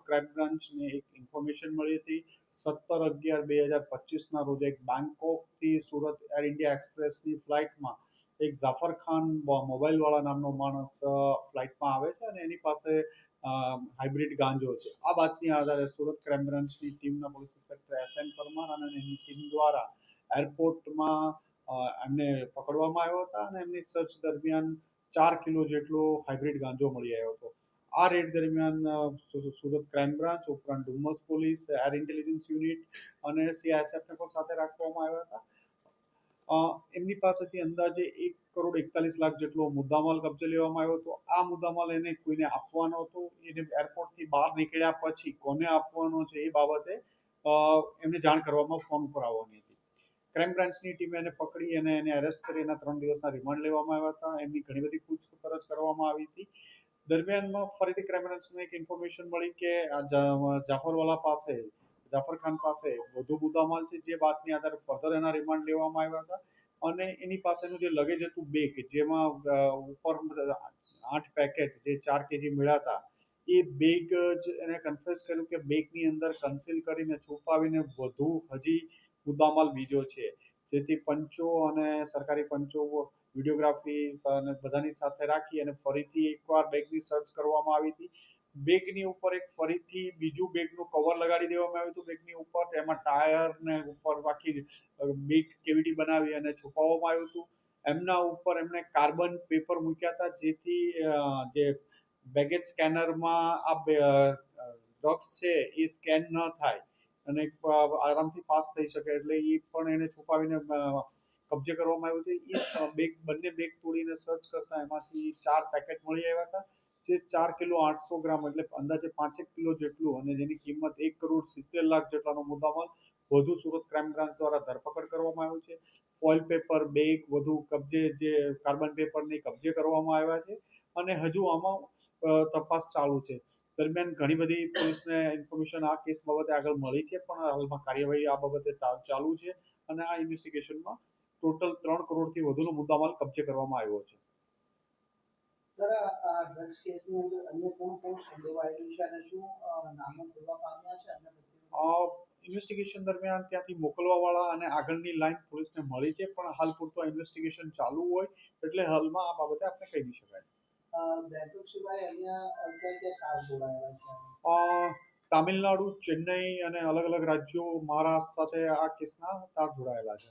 Crime બ્રાન્ચને એક information મળી હતી 17/11/2025ના રોજ એક બેંકોકથી સુરત એર ઇન્ડિયા એક્સપ્રેસની ફ્લાઇટમાં એક જાફર ખાન મોબાઈલ વાળા નામનો માણસ ફ્લાઇટમાં આવે છે અને એની પાસે હાઇબ્રિડ ગાંજો છે. આ બાતમી આધારે સુરત ક્રાઇમ બ્રાન્ચની ટીમના પોલીસ ઇન્સ્પેક્ટર SM પરમાર અને એની ટીમ દ્વારા એરપોર્ટમાં એમને પકડવામાં આવ્યા હતા અને એમની સર્ચ દરમિયાન 4 કિલો જેટલો હાઇબ્રિડ ગાંજો મળી આવ્યો હતો. આ રેડ દરમિયાન સુરત ક્રાઇમ બ્રાન્ચ ઉપરાંત Dumas police, air intelligence unit અને CISFને પણ સાથે રાખવામાં આવ્યા હતા. એમની પાસેથી અંદાજે 1,41,00,000 જેટલો મુદ્દામાલ કબજે લેવામાં આવ્યો હતો. આ મુદ્દામાલ એને કોઈને આપવાનો હતો. એને એરપોર્ટથી બહાર નીકળ્યા પછી કોને આપવાનો છે એ બાબતે એમને જાણ કરવામાં ફોન ઉપર આવવાની હતી. ક્રાઇમ બ્રાન્ચની ટીમે એને પકડી અને એને અરેસ્ટ કરી એના 3 દિવસના રિમાન્ડ લેવામાં આવ્યા હતા. એમની ઘણી બધી પૂછપરછ કરવામાં આવી હતી. દરમિયાનમાં ફરીથી ક્રાઇમ બ્રાન્ચને એક ઇન્ફોર્મેશન મળી કે જાફર ખાન પાસે વધુ મુદ્દામાલ છે, જે વાતની આધારે ફર્ધર એના રિમાન્ડ લેવામાં આવ્યા હતા અને એની પાસેનું જે લગેજ હતું બેગ, જેમાં ઉપર 8 પેકેટ જે 4 kg મળ્યા હતા, એ બેગ જ એને કન્ફેસ કર્યું કે બેગની અંદર કન્સીલ કરીને છુપાવીને વધુ હજી મુદ્દામાલ બીજો છે, જેથી પંચો અને સરકારી પંચો વિડીયોગ્રાફી અને બધાની સાથે રાખી અને ફરીથી એકવાર બેગની સર્ચ કરવામાં આવી હતી. બેગની ઉપર એક ફરીથી બીજું બેગનું કવર લગાડી દેવામાં આવ્યું હતું બેગની ઉપર, તેમાં ટાયર ને ઉપર આખી બેગ કેવિટી બનાવી અને છુપાવવામાં આવ્યું હતું. એમના ઉપર એમણે કાર્બન પેપર મૂક્યા હતા, જેથી જે બેગેજ સ્કેનરમાં આ ડ્રગ્સ છે એ સ્કેન ન થાય અને આરામથી પાસ થઈ શકે, એટલે એ પણ એને છુપાવીને કબજે કરવામાં આવ્યું હતું. બંને બેગ તોડીને સર્ચ કરતા એમાંથી 4 પેકેટ મળી આવ્યા હતા, જે 4 કિલો 800 ગ્રામ એટલે અંદાજે 5 કિલો જેટલું અને જેની કિંમત 1,70,00,000 જેટલાનો મુદ્દામાલ વધુ સુરત ક્રાઇમ બ્રાન્ચ દ્વારા ધરપકડ કરવામાં આવ્યું છે. ફોઇલ પેપર, બેગ વધુ કબજે, જે કાર્બન પેપરની કબજે કરવામાં આવ્યા છે અને હજુ આમાં તપાસ ચાલુ છે. દરમિયાન ઘણી બધી પોલીસને ઇન્ફોર્મેશન આ કેસ બાબતે આગળ મળી છે, પણ હાલમાં કાર્યવાહી આ બાબતે ચાલુ છે અને આ ઇન્વેસ્ટિગેશનમાં ટોટલ 3 કરોડથી વધુનો મુદ્દામાલ કબજે કરવામાં આવ્યો છે. સર, આ ડ્રગ્સ કેસની અંદર અન્ય કોણ સંડોવાયેલું છે અને શું નામો ખુલવા પામ્યા છે અને ઇન્વેસ્ટિગેશન દરમિયાન ત્યાંથી મોકલવાવાળા અને આગળની લાઈન પોલીસને મળી છે, પણ હાલ પૂરતું ઇન્વેસ્ટિગેશન ચાલુ હોય એટલે હાલમાં આ બાબતે આપણે કહી નહીં શકાય. બેંકોક સિવાય અન્ય ક્યાં ખાસ જોડાયેલા છે? તામિલનાડુ, ચેન્નઈ અને અલગ અલગ રાજ્યો, મહારાષ્ટ્ર સાથે આ કેસના તાર જોડાયેલા છે.